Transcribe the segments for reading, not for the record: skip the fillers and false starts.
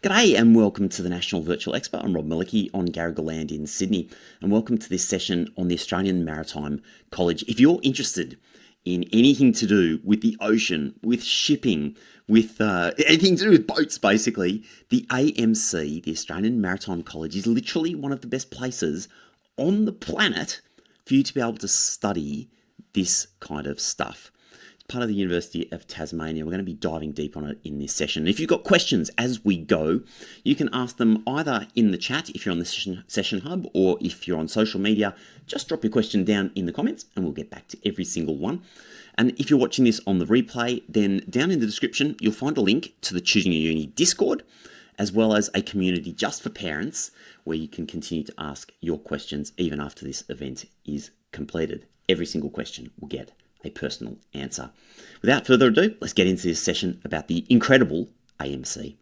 G'day and welcome to the National Virtual Expo. I'm Rob Malicki on Garrigal Land in Sydney, and welcome to this session on the Australian Maritime College. If you're interested in anything to do with the ocean, with shipping, with anything to do with boats basically, the AMC, the Australian Maritime College, is literally one of the best places on the planet for you to be able to study this kind of stuff. Part of the University of Tasmania. We're going to be diving deep on it in this session. If you've got questions as we go, you can ask them either in the chat if you're on the session hub, or if you're on social media, just drop your question down in the comments and we'll get back to every single one. And if you're watching this on the replay, then down in the description, you'll find a link to the Choosing Your Uni Discord, as well as a community just for parents where you can continue to ask your questions even after this event is completed. Every single question will get a personal answer. Without further ado, let's get into this session about the incredible AMC.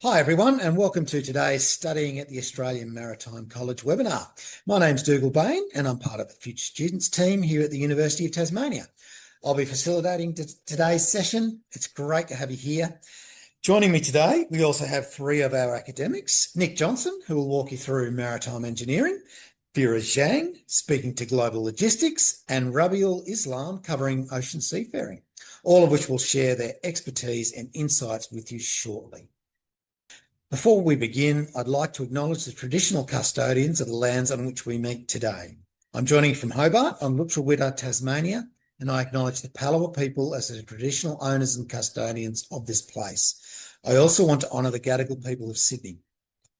Hi everyone, and welcome to today's Studying at the Australian Maritime College webinar. My name's Dougal Bain and I'm part of the Future Students team here at the University of Tasmania. I'll be facilitating today's session. It's great to have you here. Joining me today, we also have three of our academics: Nick Johnson, who will walk you through maritime engineering, Vera Zhang, speaking to global logistics, and Rabiul Islam, covering ocean seafaring, all of which will share their expertise and insights with you shortly. Before we begin, I'd like to acknowledge the traditional custodians of the lands on which we meet today. I'm joining you from Hobart on Lutruwita, Tasmania, and I acknowledge the Palawa people as the traditional owners and custodians of this place. I also want to honour the Gadigal people of Sydney.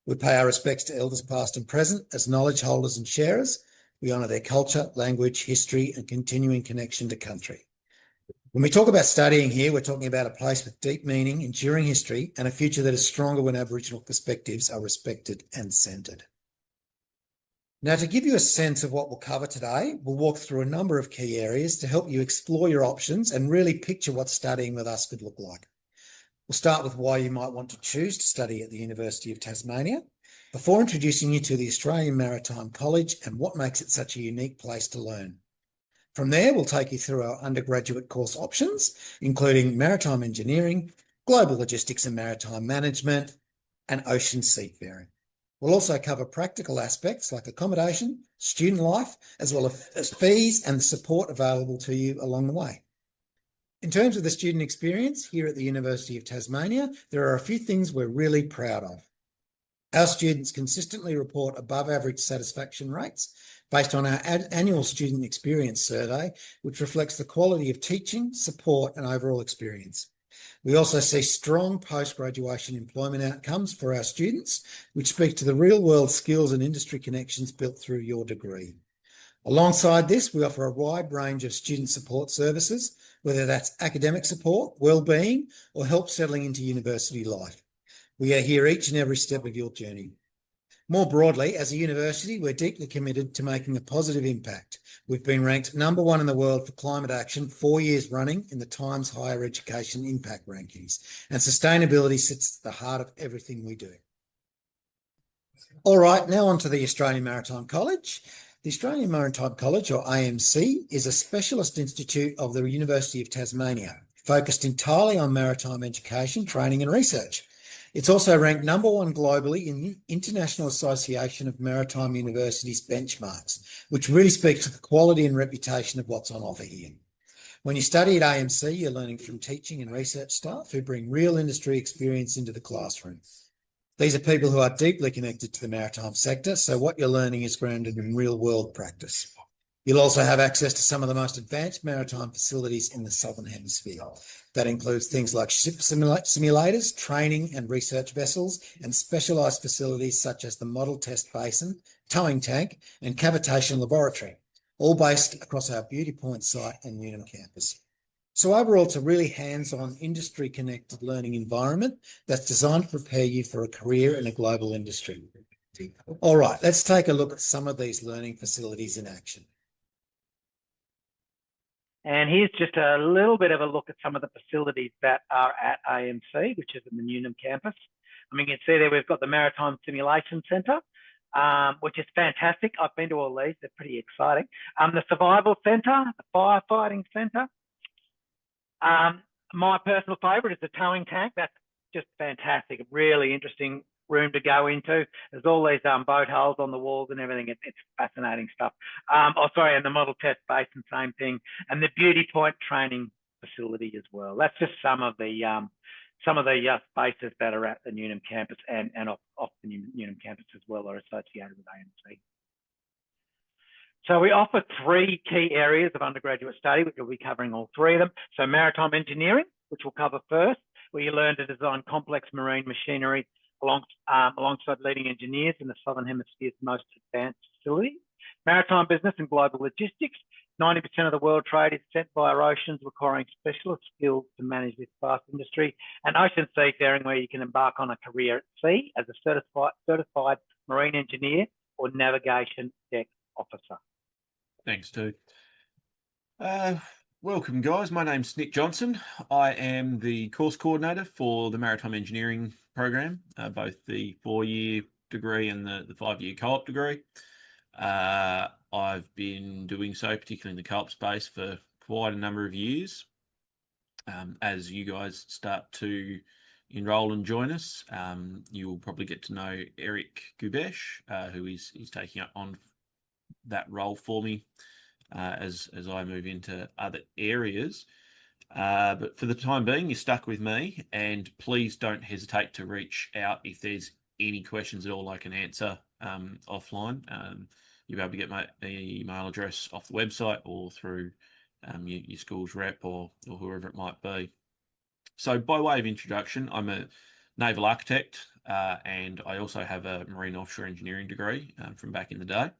We pay our respects to elders past and present as knowledge holders and sharers. We honour their culture, language, history and continuing connection to country. When we talk about studying here, we're talking about a place with deep meaning, enduring history and a future that is stronger when Aboriginal perspectives are respected and centred. Now, to give you a sense of what we'll cover today, we'll walk through a number of key areas to help you explore your options and really picture what studying with us could look like. We'll start with why you might want to choose to study at the University of Tasmania, before introducing you to the Australian Maritime College and what makes it such a unique place to learn. From there, we'll take you through our undergraduate course options, including maritime engineering, global logistics and maritime management, and ocean seafaring. We'll also cover practical aspects like accommodation, student life, as well as fees and the support available to you along the way. In terms of the student experience here at the University of Tasmania, there are a few things we're really proud of. Our students consistently report above average satisfaction rates based on our annual student experience survey, which reflects the quality of teaching, support and overall experience. We also see strong post-graduation employment outcomes for our students, which speak to the real-world skills and industry connections built through your degree. Alongside this, we offer a wide range of student support services, whether that's academic support, wellbeing, or help settling into university life. We are here each and every step of your journey. More broadly, as a university, we're deeply committed to making a positive impact. We've been ranked #1 in the world for climate action 4 years running in the Times Higher Education Impact Rankings, and sustainability sits at the heart of everything we do. All right, now on to the Australian Maritime College. The Australian Maritime College, or AMC, is a specialist institute of the University of Tasmania, focused entirely on maritime education, training and research. It's also ranked #1 globally in the International Association of Maritime Universities benchmarks, which really speaks to the quality and reputation of what's on offer here. When you study at AMC, you're learning from teaching and research staff who bring real industry experience into the classroom. These are people who are deeply connected to the maritime sector, so what you're learning is grounded in real-world practice. You'll also have access to some of the most advanced maritime facilities in the Southern Hemisphere. That includes things like ship simulators, training and research vessels, and specialised facilities such as the Model Test Basin, Towing Tank, and Cavitation Laboratory, all based across our Beauty Point site and Newnham campus. So overall, it's a really hands-on, industry-connected learning environment that's designed to prepare you for a career in a global industry. All right, let's take a look at some of these learning facilities in action. And here's just a little bit of a look at some of the facilities that are at AMC, which is in the Newnham campus. I mean, you can see there we've got the Maritime Simulation Centre, which is fantastic. I've been to all these. They're pretty exciting. The Survival Centre, the Firefighting Centre. My personal favourite is the Towing Tank. That's just fantastic. A really interesting room to go into. There's all these boat hulls on the walls and everything. It's fascinating stuff. And the Model Test Basin, same thing. And the Beauty Point training facility as well. That's just some of the spaces that are at the Newnham campus and off the Newnham campus as well are associated with AMC. So we offer 3 key areas of undergraduate study, which we'll be covering all 3 of them. So maritime engineering, which we'll cover first, where you learn to design complex marine machinery alongside leading engineers in the Southern Hemisphere's most advanced facilities. Maritime business and global logistics. 90% of the world trade is sent via oceans, requiring specialist skills to manage this vast industry. And ocean seafaring, where you can embark on a career at sea as a certified marine engineer or navigation deck officer. Thanks, Stu. Welcome, guys. My name's Nick Johnson. I am the course coordinator for the Maritime Engineering program, both the 4-year degree and the 5-year co-op degree. I've been doing so, particularly in the co-op space, for quite a number of years. As you guys start to enrol and join us, you will probably get to know Eric Gubesh, who is taking up on that role for me as I move into other areas. But for the time being, you're stuck with me, and please don't hesitate to reach out if there's any questions at all I can answer offline. You'll be able to get my email address off the website or through your school's rep or whoever it might be. So by way of introduction, I'm a naval architect and I also have a marine offshore engineering degree from back in the day.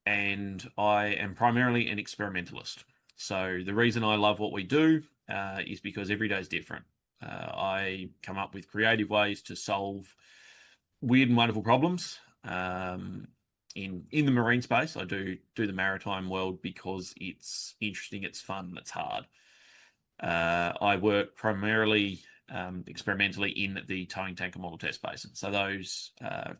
And I am primarily an experimentalist. So the reason I love what we do is because every day is different. I come up with creative ways to solve weird and wonderful problems. In the marine space, I do the maritime world because it's interesting, it's fun, it's hard. I work primarily experimentally in the towing tank and model test basin. So those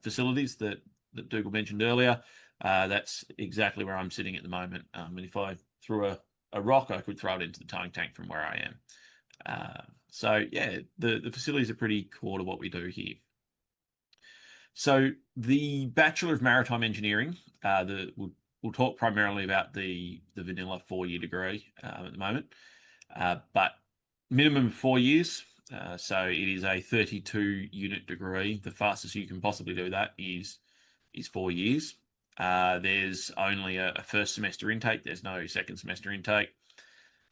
facilities that Dougal mentioned earlier, that's exactly where I'm sitting at the moment. And if I threw a rock, I could throw it into the towing tank from where I am. So yeah, the facilities are pretty core to what we do here. So the Bachelor of Maritime Engineering, we'll talk primarily about the vanilla 4-year degree at the moment, but minimum of 4 years. So it is a 32-unit degree. The fastest you can possibly do that is 4 years. There's only a first semester intake. There's no second semester intake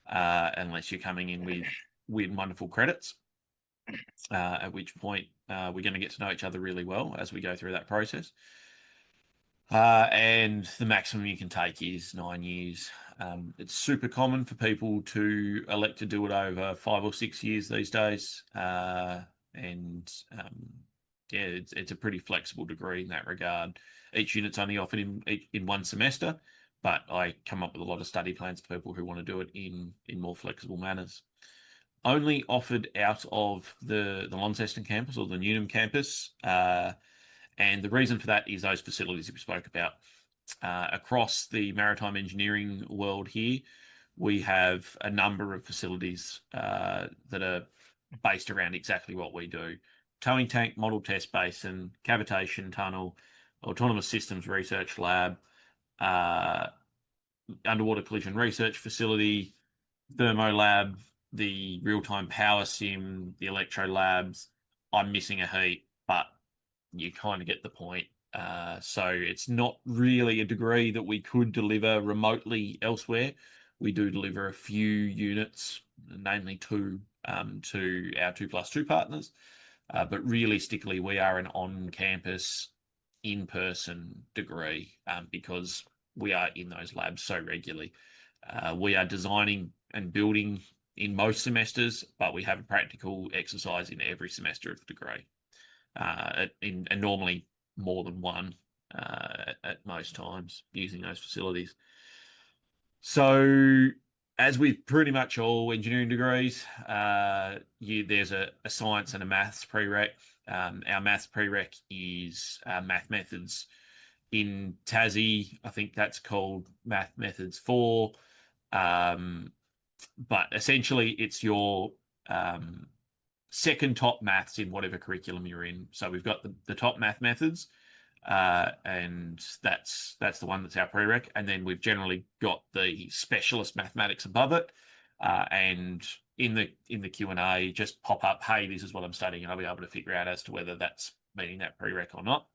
unless you're coming in with weird and wonderful credits, at which point we're going to get to know each other really well as we go through that process. And the maximum you can take is 9 years. It's super common for people to elect to do it over 5 or 6 years these days. Yeah, it's a pretty flexible degree in that regard. Each unit's only offered in 1 semester, but I come up with a lot of study plans for people who want to do it in more flexible manners. Only offered out of the Launceston campus or the Newnham campus, and the reason for that is those facilities that we spoke about. Across the maritime engineering world here, we have a number of facilities that are based around exactly what we do. Towing tank, model test basin, cavitation tunnel, autonomous systems research lab, underwater collision research facility, thermo lab, the real-time power sim, the electro labs. I'm missing a heap, but you kind of get the point. So it's not really a degree that we could deliver remotely elsewhere. We do deliver a few units, namely two, to our 2+2 partners. But realistically, we are an on-campus, in-person degree because we are in those labs so regularly. We are designing and building in most semesters, but we have a practical exercise in every semester of the degree, and normally more than one at most times using those facilities. So, as with pretty much all engineering degrees, there's a science and a maths prereq. Our maths prereq is math methods. In Tassie, I think that's called Math Methods 4. But essentially, it's your second top maths in whatever curriculum you're in. So we've got the top math methods, and that's the one that's our prereq. And then we've generally got the specialist mathematics above it. And in the Q&A, just pop up, hey, this is what I'm studying, and I'll be able to figure out as to whether that's meeting that prereq or not.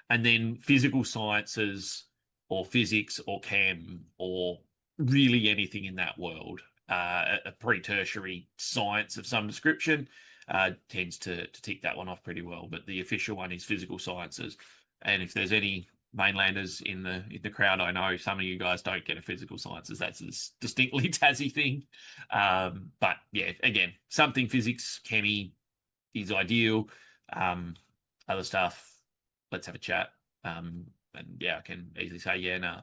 And then physical sciences or physics or chem or really anything in that world, a pre-tertiary science of some description, tends to tick that one off pretty well. But the official one is physical sciences. And if there's any mainlanders in the crowd, I know some of you guys don't get a physical sciences. That's a distinctly Tassie thing. But yeah, again, something physics, chemie is ideal. Other stuff, let's have a chat. And yeah, I can easily say, yeah, no.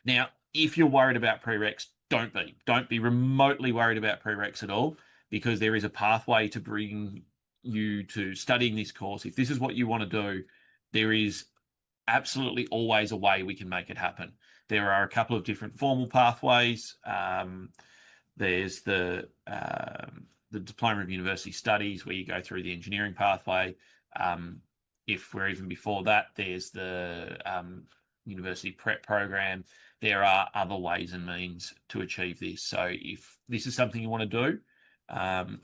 Now, if you're worried about prereqs, don't be remotely worried about prereqs at all, because there is a pathway to bring you to studying this course. If this is what you want to do, there is absolutely always a way we can make it happen. There are a couple of different formal pathways. There's the Diploma of University Studies, where you go through the engineering pathway. If we're even before that, there's the university prep program. There are other ways and means to achieve this. So if this is something you want to do,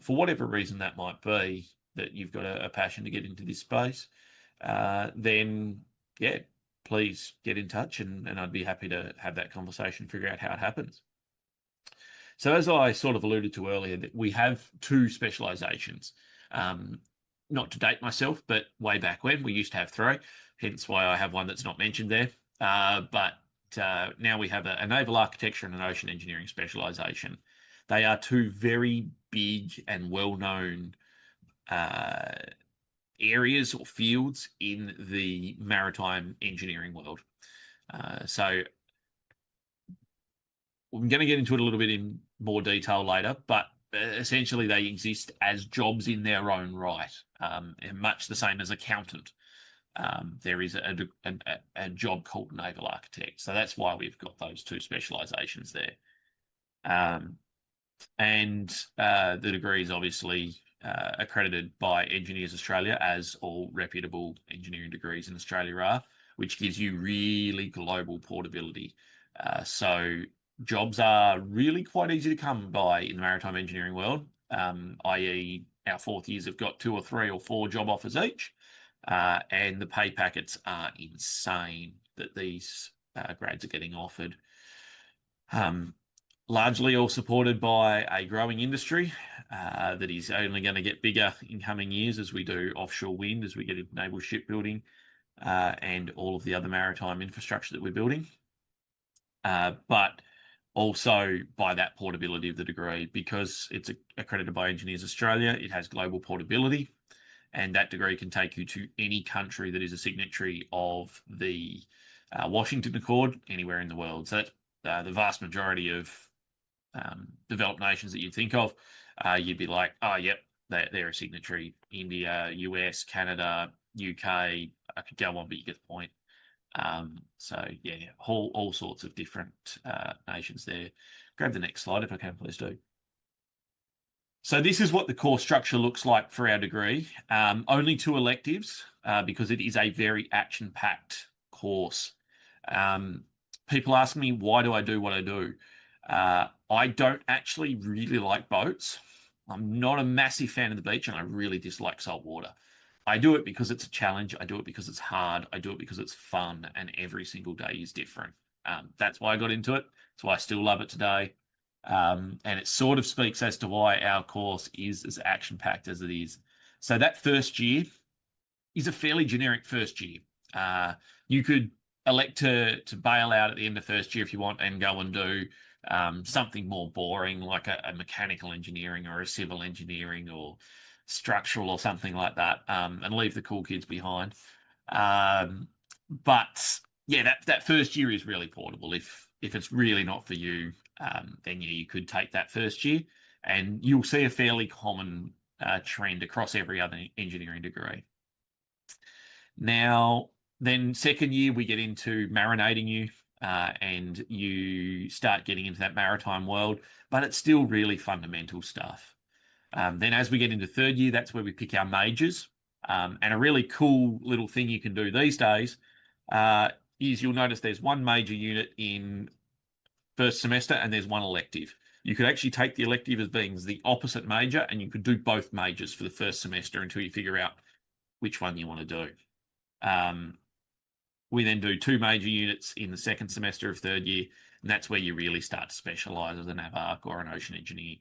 for whatever reason that might be, that you've got a passion to get into this space, then yeah, please get in touch, and I'd be happy to have that conversation, figure out how it happens. So as I sort of alluded to earlier, that we have two specializations. Not to date myself, but way back when we used to have three, hence why I have one that's not mentioned there. But now we have a naval architecture and an ocean engineering specialization. They are two very big and well-known areas or fields in the maritime engineering world. So I'm going to get into it a little bit in more detail later, but essentially they exist as jobs in their own right, and much the same as accountant. There is a job called naval architect. So that's why we've got those two specializations there. And the degree is obviously accredited by Engineers Australia, as all reputable engineering degrees in Australia are, which gives you really global portability. So jobs are really quite easy to come by in the maritime engineering world, i.e. our fourth years have got 2 or 3 or 4 job offers each, and the pay packets are insane that these grads are getting offered. Largely all supported by a growing industry that is only going to get bigger in coming years as we do offshore wind, as we get into naval shipbuilding, and all of the other maritime infrastructure that we're building. But also by that portability of the degree, because it's accredited by Engineers Australia, it has global portability, and that degree can take you to any country that is a signatory of the Washington Accord anywhere in the world. So that's the vast majority of developed nations that you'd think of. You'd be like, oh, yep, they're a signatory. India, US, Canada, UK, I could go on, but you get the point. So yeah, all sorts of different nations there. Grab the next slide if I can, please do. So this is what the course structure looks like for our degree. Only 2 electives because it is a very action-packed course. People ask me, why do I do what I do? I don't actually really like boats. I'm not a massive fan of the beach, and I really dislike salt water. I do it because it's a challenge. I do it because it's hard. I do it because it's fun, and every single day is different. That's why I got into it. That's why I still love it today. And it sort of speaks as to why our course is as action-packed as it is. So that first year is a fairly generic first year. You could elect to bail out at the end of first year if you want and go and do something more boring like a mechanical engineering or a civil engineering or structural or something like that, and leave the cool kids behind. But yeah, that first year is really portable. If it's really not for you, then yeah, you could take that first year, and you'll see a fairly common trend across every other engineering degree. Now, then second year, we get into marinating you, and you start getting into that maritime world, but it's still really fundamental stuff. Then as we get into third year, that's where we pick our majors. And a really cool little thing you can do these days is you'll notice there's 1 major unit in first semester and there's 1 elective. You could actually take the elective as being the opposite major, and you could do both majors for the first semester until you figure out which one you want to do. We then do 2 major units in the second semester of third year, and that's where you really start to specialise as a NavArch or an ocean engineer.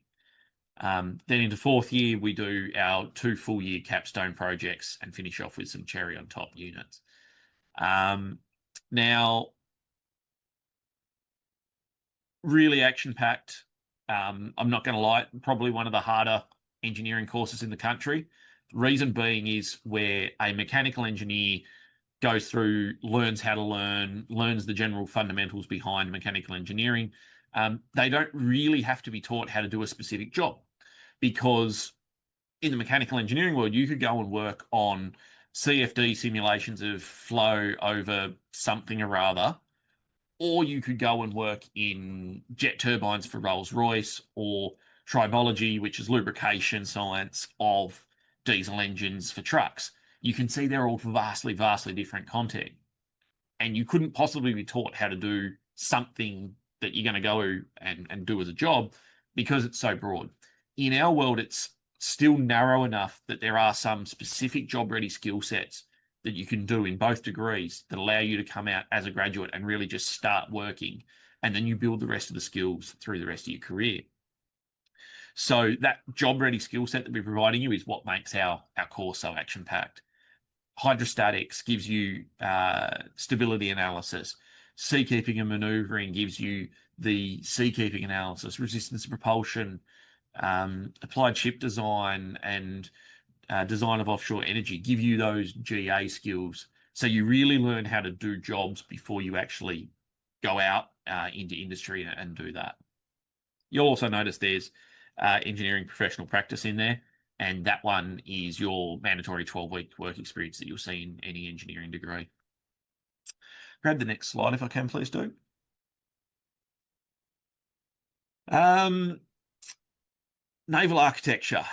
Then into fourth year, we do our 2 full-year capstone projects and finish off with some cherry on top units. Now, really action-packed. I'm not going to lie, probably one of the harder engineering courses in the country. The reason being is where a mechanical engineer goes through, learns how to learn, learns the general fundamentals behind mechanical engineering. They don't really have to be taught how to do a specific job, because in the mechanical engineering world, you could go and work on CFD simulations of flow over something or other, or you could go and work in jet turbines for Rolls-Royce, or tribology, which is lubrication science of diesel engines for trucks. You can see they're all vastly, vastly different content. And you couldn't possibly be taught how to do something that you're going to go and do as a job because it's so broad. In our world, it's still narrow enough that there are some specific job-ready skill sets that you can do in both degrees that allow you to come out as a graduate and really just start working, and then you build the rest of the skills through the rest of your career. So that job-ready skill set that we're providing you is what makes our course so action-packed. Hydrostatics gives you stability analysis. Seakeeping and manoeuvring gives you the seakeeping analysis. Resistance to propulsion, applied ship design, and design of offshore energy give you those GA skills. So you really learn how to do jobs before you actually go out into industry and do that. You'll also notice there's engineering professional practice in there, and that one is your mandatory 12-week work experience that you'll see in any engineering degree. Grab the next slide if I can, please, do. Naval architecture.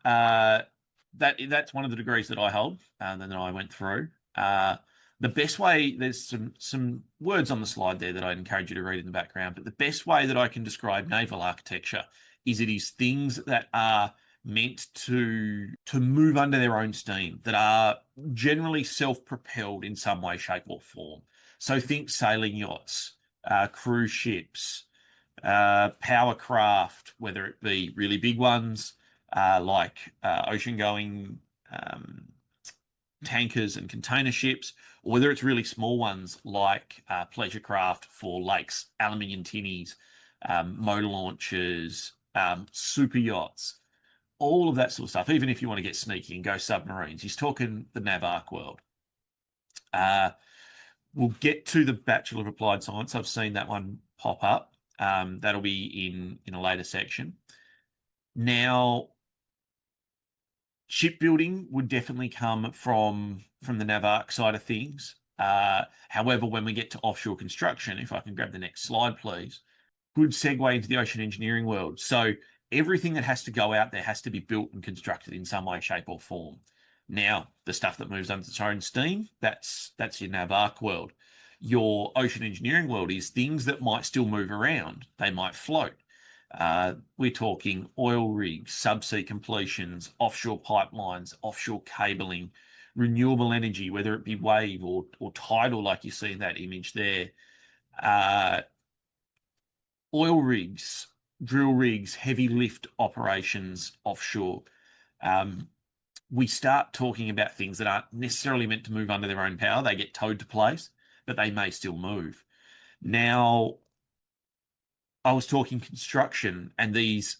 That's one of the degrees that I hold and that I went through. The best way, there's some words on the slide there that I'd encourage you to read in the background, but the best way that I can describe naval architecture is it is things that are meant to move under their own steam, that are generally self-propelled in some way, shape, or form. So think sailing yachts, cruise ships, power craft, whether it be really big ones like ocean-going tankers and container ships, or whether it's really small ones like pleasure craft for lakes, aluminium tinnies, motor launchers, super yachts, all of that sort of stuff. Even if you want to get sneaky and go submarines, he's talking the NavArch world. We'll get to the Bachelor of Applied Science. I've seen that one pop up. That'll be in a later section. Now, shipbuilding would definitely come from the NavArch side of things. However, when we get to offshore construction, if I can grab the next slide, please, good segue into the ocean engineering world. So everything that has to go out there has to be built and constructed in some way, shape, or form. Now, the stuff that moves under its own steam, that's your NavArc world. Your ocean engineering world is things that might still move around. They might float. We're talking oil rigs, subsea completions, offshore pipelines, offshore cabling, renewable energy, whether it be wave or tidal, like you see in that image there. Oil rigs, drill rigs, heavy lift operations offshore. We start talking about things that aren't necessarily meant to move under their own power. They get towed to place, but they may still move. Now, I was talking construction, and these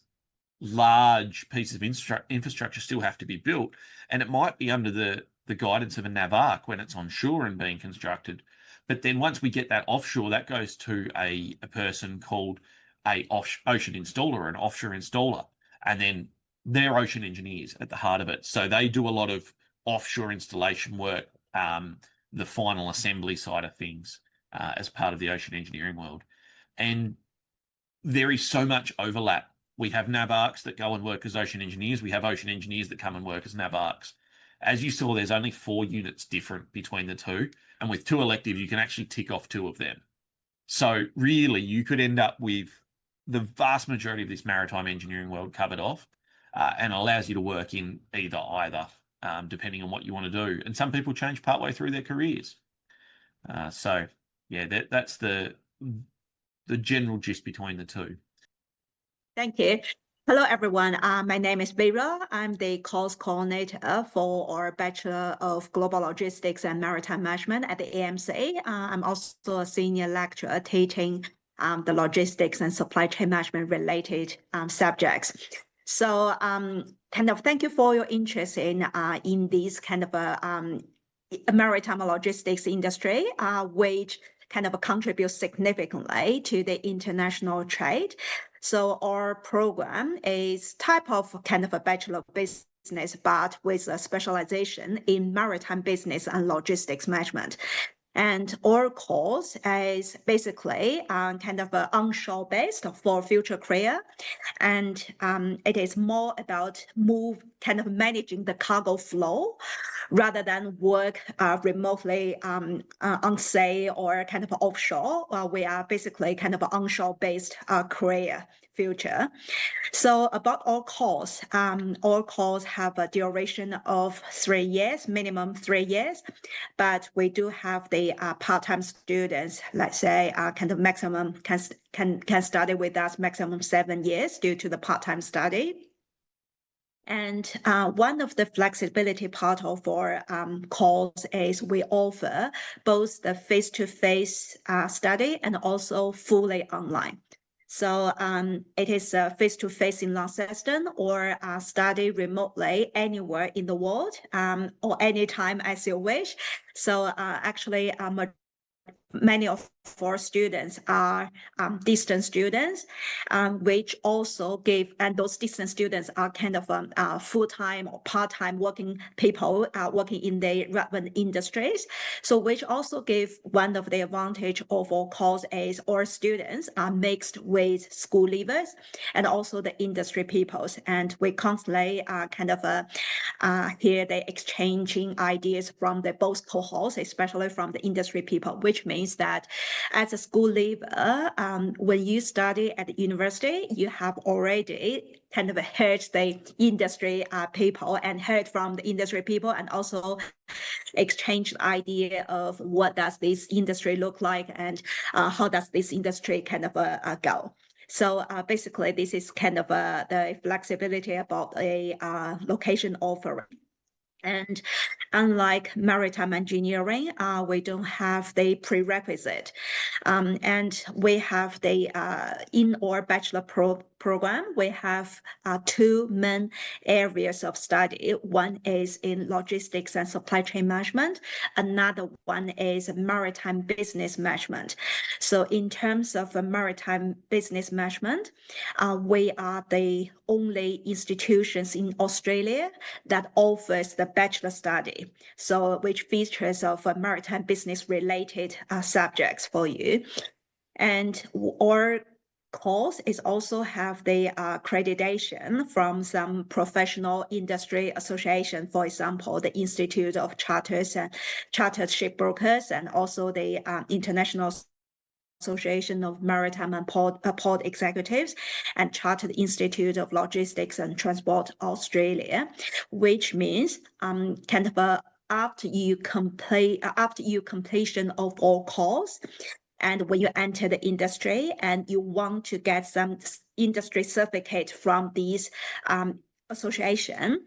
large pieces of infrastructure still have to be built, and it might be under the guidance of a NavArc when it's on shore and being constructed. But then once we get that offshore, that goes to a person called a ocean installer, an offshore installer, and then they're ocean engineers at the heart of it. So they do a lot of offshore installation work, the final assembly side of things, as part of the ocean engineering world. And there is so much overlap. We have NavArcs that go and work as ocean engineers. We have ocean engineers that come and work as NavArcs. As you saw, there's only 4 units different between the two. And with 2 elective, you can actually tick off 2 of them. So really, you could end up with the vast majority of this maritime engineering world covered off, and allows you to work in either, depending on what you want to do. And some people change partway through their careers. So yeah, that's the general gist between the two. Thank you. Hello, everyone. My name is Vera. I'm the course coordinator for our Bachelor of Global Logistics and Maritime Management at the AMC. I'm also a senior lecturer teaching the logistics and supply chain management related subjects. So kind of thank you for your interest in this kind of a maritime logistics industry, which kind of contributes significantly to the international trade. So our program is type of kind of a Bachelor of Business, but with a specialization in maritime business and logistics management. And our course is basically kind of onshore based for future career. And it is more about kind of managing the cargo flow rather than work remotely on sea or kind of offshore. We are basically kind of onshore based career future. So about our course have a duration of 3 years, minimum 3 years, but we do have the part-time students, let's say, kind of maximum can study with us maximum 7 years due to the part-time study. And one of the flexibility part of our course is we offer both the face-to-face study and also fully online. So it is face-to-face in Launceston or study remotely anywhere in the world or anytime as you wish. So actually, many of our students are distance students, which also give, and those distance students are kind of full-time or part-time working people working in the relevant industries. So which also give one of the advantage of our course is our students are mixed with school leavers and also the industry peoples. And we constantly kind of hear the exchanging ideas from the both cohorts, especially from the industry people, which means that as a school leaver, when you study at the university, you have already kind of heard the industry people and heard from the industry people and also exchanged the idea of what does this industry look like and how does this industry kind of go. So basically, this is kind of the flexibility about a location offering. And unlike maritime engineering, we don't have the prerequisite. And we have the, in our bachelor program, we have 2 main areas of study. One is in logistics and supply chain management. Another one is maritime business management. So in terms of maritime business management, we are the only institutions in Australia that offers the bachelor study, so which features of maritime business related subjects for you. And our course is also have the accreditation from some professional industry association, for example, the Institute of Charters and Chartered Shipbrokers, and also the International Association of Maritime and Port Executives, and Chartered Institute of Logistics and Transport Australia, which means kind of after you completion of all course, and when you enter the industry and you want to get some industry certificate from these association,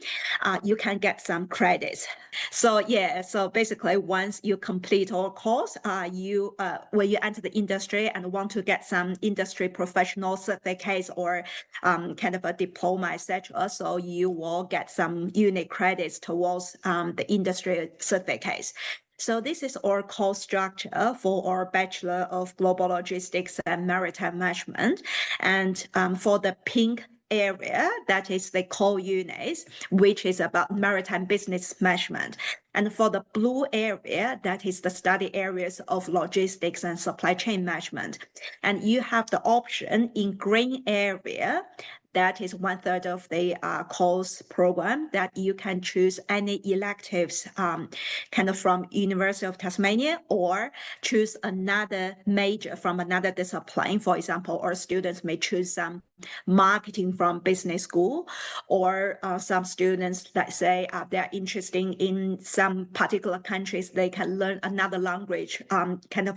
you can get some credits. So yeah, so basically once you complete all course, you when you enter the industry and want to get some industry professional certificates or kind of a diploma, etc., so you will get some unique credits towards the industry certificates. So this is our course structure for our Bachelor of Global Logistics and Maritime Management. And for the pink area, that is the core units, which is about maritime business management. And for the blue area, that is the study areas of logistics and supply chain management. And you have the option in green area, that is 1/3 of the course program, that you can choose any electives kind of from University of Tasmania, or choose another major from another discipline. For example, our students may choose some marketing from business school, or some students that say they're interested in some particular countries, they can learn another language kind of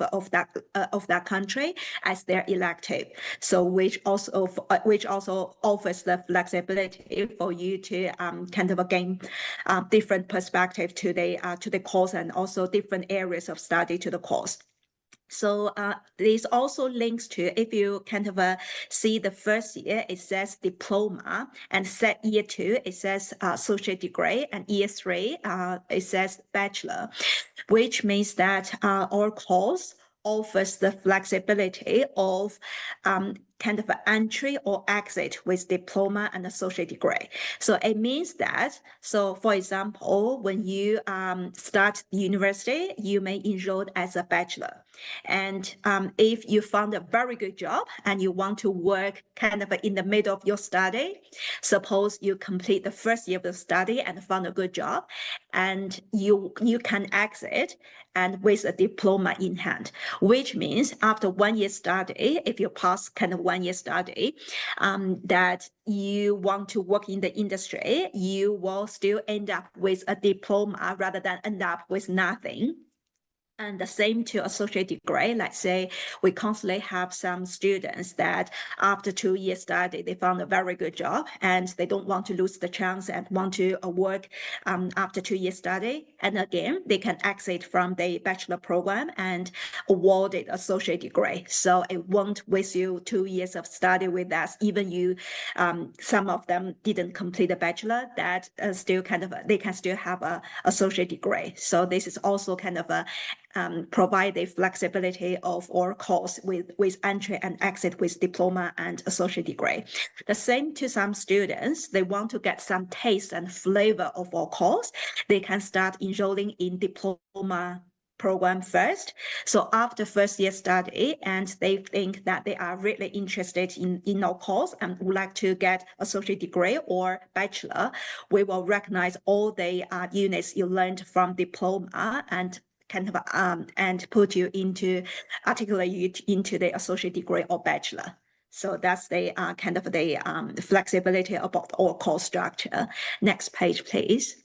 that country as their elective. So which also offers the flexibility for you to kind of gain different perspective to the course, and also different areas of study to the course. So this also links to, if you kind of see the first year, it says diploma, and set year 2, it says associate degree, and year 3, it says bachelor, which means that our course offers the flexibility of kind of entry or exit with diploma and associate degree. So it means that, so for example, when you start the university, you may enroll as a bachelor. And if you found a very good job and you want to work kind of in the middle of your study, suppose you complete the first year of the study and found a good job, and you can exit and with a diploma in hand, which means after 1 year study, if you pass kind of 1 year study, that you want to work in the industry, you will still end up with a diploma rather than end up with nothing. And the same to associate degree. Let's say we constantly have some students that after 2 years study, they found a very good job and they don't want to lose the chance and want to work after 2 years study. And again, they can exit from the bachelor program and awarded associate degree. So it won't waste you 2 years of study with us. Even you, some of them didn't complete the bachelor, that still kind of, they can still have a associate degree. So this is also kind of a provide the flexibility of our course with entry and exit with diploma and associate degree. The same to some students, they want to get some taste and flavor of our course, they can start enrolling in diploma program first. So after first year study, and they think that they are really interested in our course and would like to get associate degree or bachelor, we will recognize all the units you learned from diploma and kind of and put you into, articulate you into the associate degree or bachelor. So that's the kind of the flexibility about our course structure. Next page, please.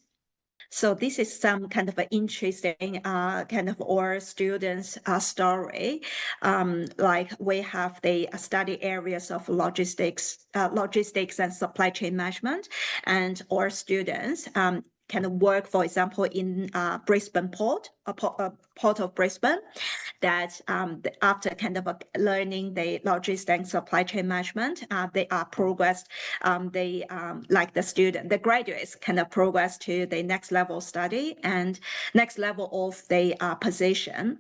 So this is some kind of an interesting kind of our students' story. Like we have the study areas of logistics and supply chain management, and our students can work, for example, in Brisbane Port of Brisbane, that after kind of learning the logistics and supply chain management, they are progressed, like the graduates kind of progress to the next level study and next level of the position.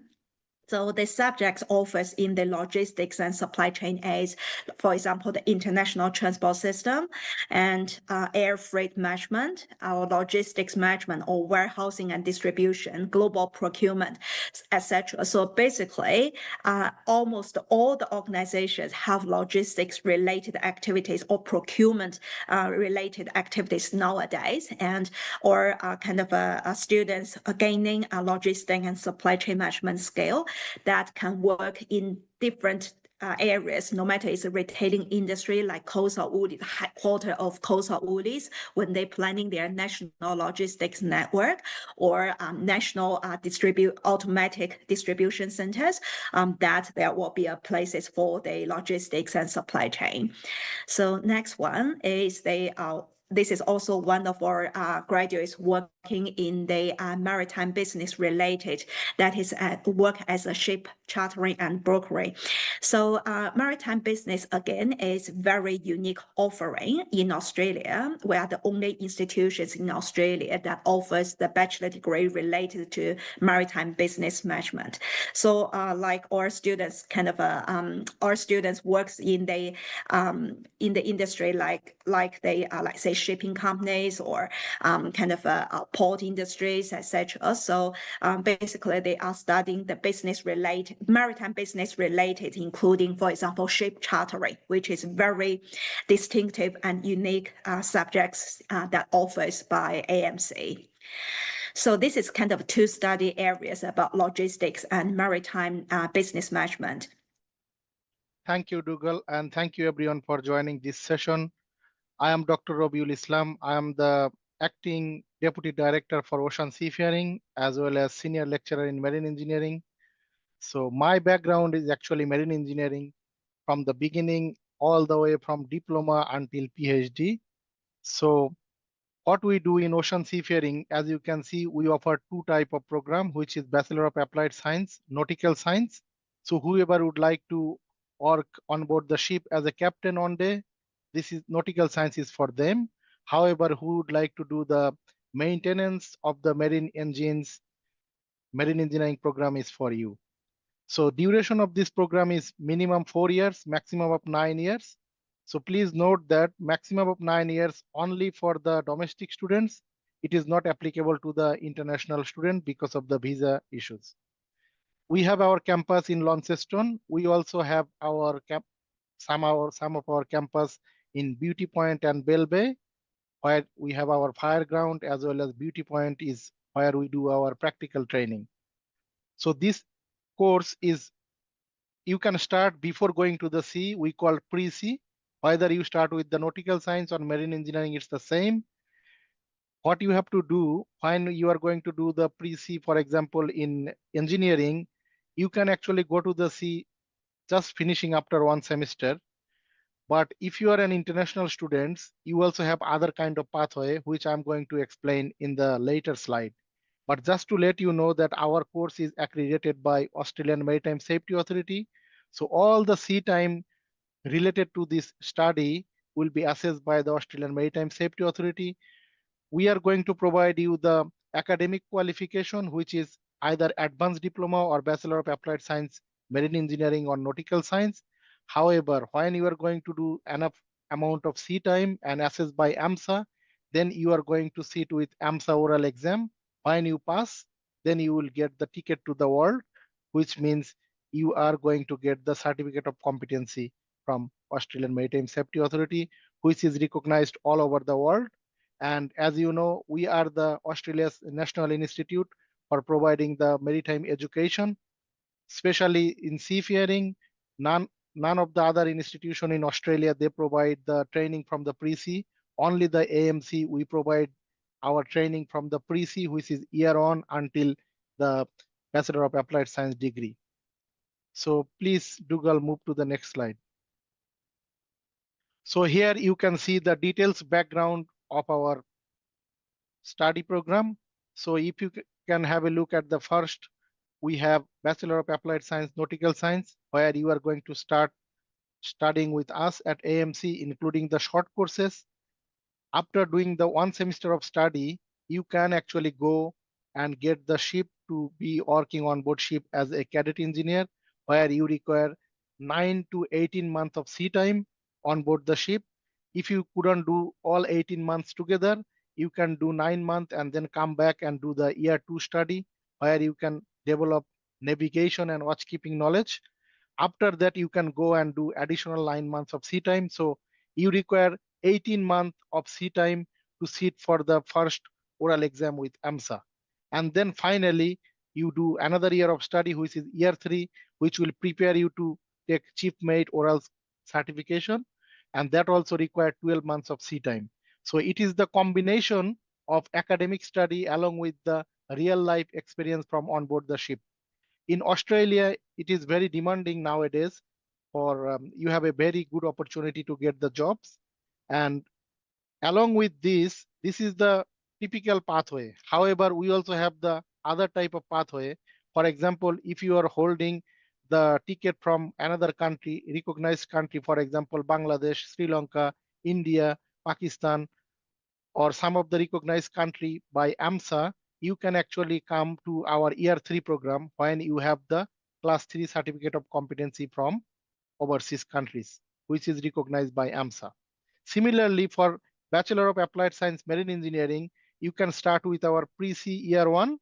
So the subjects offers in the logistics and supply chain is, for example, the international transport system and air freight management, our logistics management or warehousing and distribution, global procurement, etc. So basically, almost all the organizations have logistics related activities or procurement related activities nowadays, and or kind of students gaining a logistics and supply chain management skill that can work in different areas, no matter it's a retailing industry like Coastal Woolies, the headquarters of Coastal Woolies, when they're planning their national logistics network or national automatic distribution centers, that there will be places for the logistics and supply chain. So next one is this is also one of our graduates working in the maritime business related, that is work as a ship chartering and brokering. So maritime business, again, is very unique offering in Australia. We are the only institutions in Australia that offers the bachelor degree related to maritime business management. So like our students our students works in the industry like they like say shipping companies or kind of port industries, etc. So basically they are studying the maritime business related, including, for example, ship chartering, which is very distinctive and unique subjects that offers by AMC. So this is kind of two study areas about logistics and maritime business management. Thank you, Dougal, and thank you everyone for joining this session. I am Dr. Rabiul Islam. I am the acting Deputy Director for Ocean Seafaring as well as Senior Lecturer in Marine Engineering. So my background is actually marine engineering from the beginning all the way from diploma until PhD. So what we do in Ocean Seafaring, as you can see, we offer two types of program, which is Bachelor of Applied Science, Nautical Science. So whoever would like to work on board the ship as a captain on day, this is nautical science is for them. However, who would like to do the maintenance of the marine engines, marine engineering program is for you. So duration of this program is minimum 4 years, maximum of 9 years. So please note that maximum of 9 years only for the domestic students. It is not applicable to the international student because of the visa issues. We have our campus in Launceston. We also have our some of our campus in Beauty Point and Bell Bay, where we have our fire ground, as well as Beauty Point is where we do our practical training. So this course is, you can start before going to the sea. We call pre-sea. Whether you start with the nautical science or marine engineering, it's the same. What you have to do when you are going to do the pre-sea, for example, in engineering, you can actually go to the sea just finishing after one semester. But if you are an international student, you also have other kind of pathway, which I'm going to explain in the later slide. But just to let you know that our course is accredited by Australian Maritime Safety Authority. So all the sea time related to this study will be assessed by the Australian Maritime Safety Authority. We are going to provide you the academic qualification, which is either advanced diploma or Bachelor of Applied Science, Marine Engineering or Nautical Science. However, when you are going to do enough amount of sea time and assessed by AMSA, then you are going to sit with AMSA oral exam. When you pass, then you will get the ticket to the world, which means you are going to get the certificate of competency from Australian Maritime Safety Authority, which is recognized all over the world. And as you know, we are the Australia's National Institute for providing the maritime education, especially in seafaring. None of the other institution in Australia, they provide the training from the pre-sea. Only the AMC, we provide our training from the pre-sea, which is year on until the Bachelor of Applied Science degree. So please, Dougal, move to the next slide. So here you can see the details background of our study program. So if you can have a look at the first, we have Bachelor of Applied Science, Nautical Science, where you are going to start studying with us at AMC, including the short courses. After doing the one semester of study, you can actually go and get the ship to be working on board ship as a cadet engineer, where you require 9 to 18 months of sea time on board the ship. If you couldn't do all 18 months together, you can do 9 months and then come back and do the year 2 study, where you can develop navigation and watchkeeping knowledge. After that, you can go and do additional 9 months of sea time. So you require 18 months of sea time to sit for the first oral exam with AMSA. And then finally, you do another year of study, which is year 3, which will prepare you to take chief mate oral certification. And that also requires 12 months of sea time. So it is the combination of academic study along with the real life experience from on board the ship. In Australia, it is very demanding nowadays for you have a very good opportunity to get the jobs. And along with this is the typical pathway. However, we also have the other type of pathway. For example, if you are holding the ticket from another country, recognized country, for example, Bangladesh, Sri Lanka, India, Pakistan, or some of the recognized country by AMSA, you can actually come to our year 3 program when you have the class 3 certificate of competency from overseas countries, which is recognized by AMSA. Similarly, for Bachelor of Applied Science Marine Engineering, you can start with our pre-C year 1.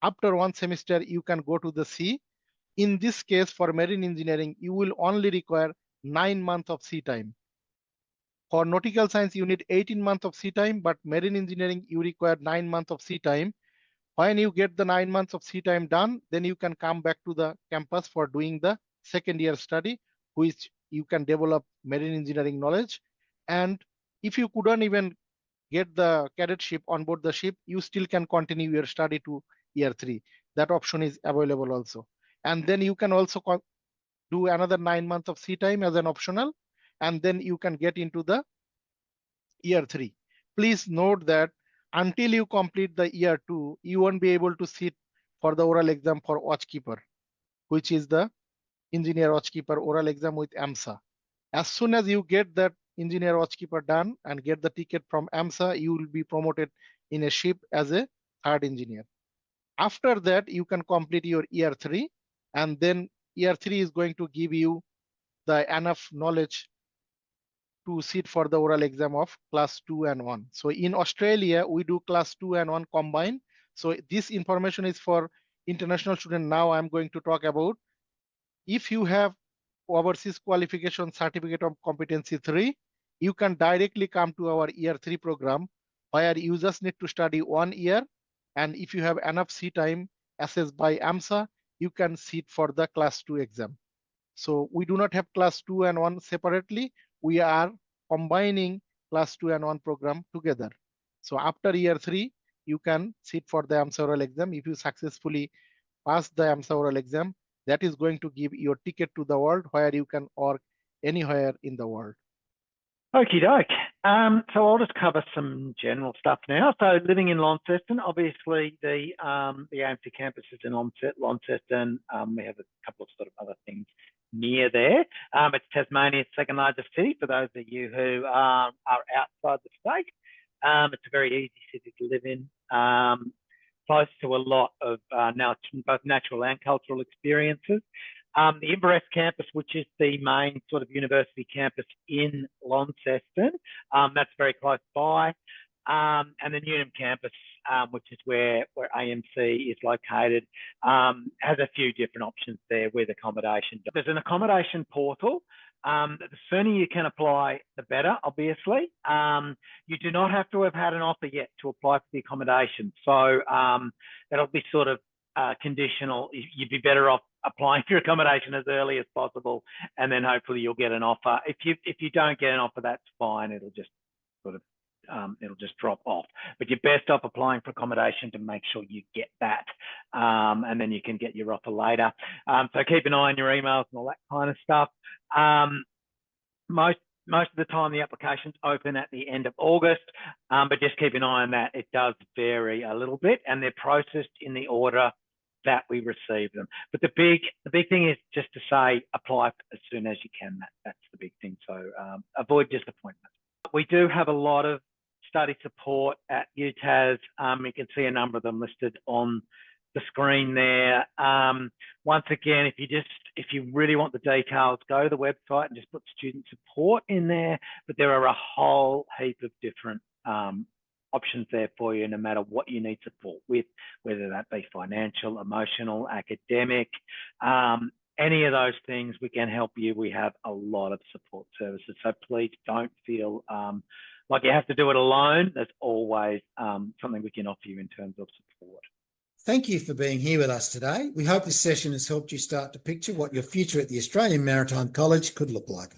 After 1 semester, you can go to the C. In this case, for marine engineering, you will only require 9 months of sea time. For nautical science, you need 18 months of sea time, but marine engineering, you require 9 months of sea time. When you get the 9 months of sea time done, then you can come back to the campus for doing the second year study, which you can develop marine engineering knowledge. And if you couldn't even get the cadetship on board the ship, you still can continue your study to year 3. That option is available also. And then you can also do another 9 months of sea time as an optional, and then you can get into the year 3. Please note that until you complete the year 2, you won't be able to sit for the oral exam for watchkeeper, which is the engineer watchkeeper oral exam with AMSA. As soon as you get that engineer watchkeeper done and get the ticket from AMSA, you will be promoted in a ship as a third engineer. After that, you can complete your year 3, and then year 3 is going to give you the enough knowledge to sit for the oral exam of class 2 and 1. So in Australia, we do class 2 and 1 combined. So this information is for international students. Now I'm going to talk about if you have overseas qualification certificate of competency 3, you can directly come to our year 3 program, where you just need to study 1 year. And if you have enough sea time assessed by AMSA, you can sit for the class 2 exam. So we do not have class 2 and 1 separately. We are combining class 2 and 1 program together. So after year 3, you can sit for the AMSA oral exam. If you successfully pass the AMSA oral exam, that is going to give your ticket to the world, where you can work anywhere in the world. Okie doke. So I'll just cover some general stuff now. So living in Launceston, obviously the AMC campus is in Launceston. We have a couple of sort of other things near there. It's Tasmania's second largest city for those of you who are outside the state. It's a very easy city to live in. Close to a lot of now both natural and cultural experiences. The Inverest campus, which is the main sort of university campus in Launceston, that's very close by. And the Newnham campus, which is where AMC is located, has a few different options there with accommodation. There's an accommodation portal. The sooner you can apply, the better, obviously. You do not have to have had an offer yet to apply for the accommodation. So that'll be sort of conditional. You'd be better off applying for accommodation as early as possible, and then hopefully you'll get an offer. If you don't get an offer, that's fine. It'll just sort of it'll just drop off. But you're best off applying for accommodation to make sure you get that, and then you can get your offer later. So keep an eye on your emails and all that kind of stuff. Most of the time the applications open at the end of August, but just keep an eye on that. It does vary a little bit, and they're processed in the order that we receive them. But the big thing is just to say apply as soon as you can. That's the big thing. So avoid disappointment. We do have a lot of study support at UTAS. You can see a number of them listed on the screen there. Once again, if you really want the details, go to the website and just put student support in there. But there are a whole heap of different options there for you, no matter what you need support with, whether that be financial, emotional, academic, any of those things, we can help you. We have a lot of support services. So please don't feel like you have to do it alone. There's always something we can offer you in terms of support. Thank you for being here with us today. We hope this session has helped you start to picture what your future at the Australian Maritime College could look like.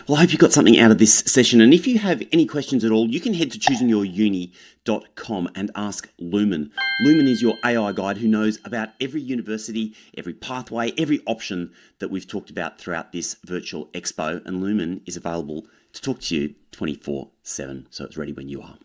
Well, I hope you got something out of this session. And if you have any questions at all, you can head to choosingyouruni.com and ask Lumen. Lumen is your AI guide who knows about every university, every pathway, every option that we've talked about throughout this virtual expo. And Lumen is available to talk to you 24/7. So it's ready when you are.